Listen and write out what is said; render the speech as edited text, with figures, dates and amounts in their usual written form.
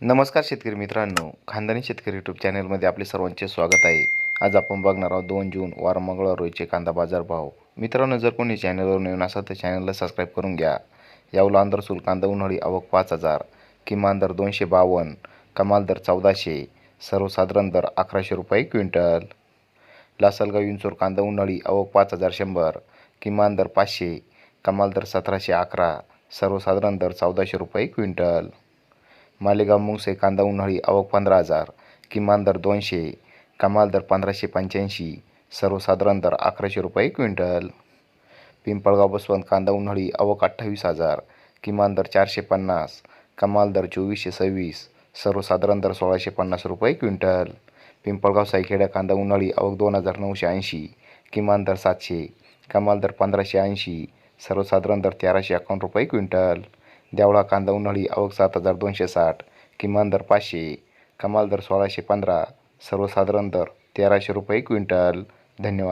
नमस्कार शेतकरी मित्रांनो, खानदानी शेतकरी यूट्यूब चॅनलमध्ये आपले सर्वांचे स्वागत आहे. आज आपण बघणार आहोत 2 जून वार मंगळवार रोजचे कांदा बाजार भाव. मित्रांनो, जर कोणी चॅनलवर नवीन असाल तर चॅनलला सबस्क्राईब करून घ्या. यावला आंध्रसूल कांदा उन्हाळी आवक 5,000, किमान दर 252, कमाल दर 1400, सर्वसाधारण दर 1100 रुपये क्विंटल. लासलगाव विंचूर कांदा उन्हाळी आवक 5,100, किमान दर 500, कमाल दर 1711, सर्वसाधारण दर 1400 रुपये क्विंटल. मालेगाव मुंगसे कांदा उन्हाळी आवक 15,000, किमान दर 200, कमाल दर 1585, सर्वसाधारण दर 1100 रुपये क्विंटल. पिंपळगाव बसवंत कांदा उन्हाळी आवक 28,000, किमान दर 450, कमाल दर 2426, सर्वसाधारण दर 1650 रुपये क्विंटल. पिंपळगाव सायखेडा कांदा उन्हाळी आवक 2,980, किमान दर 700, कमाल दर 1580, सर्वसाधारण दर 1351 रुपये क्विंटल. देवळा कांदा उन्हाळी आवक 7,260, किमान दर 500, कमाल दर 1,615, सर्वसाधारण दर 1300 रुपये क्विंटल. धन्यवाद.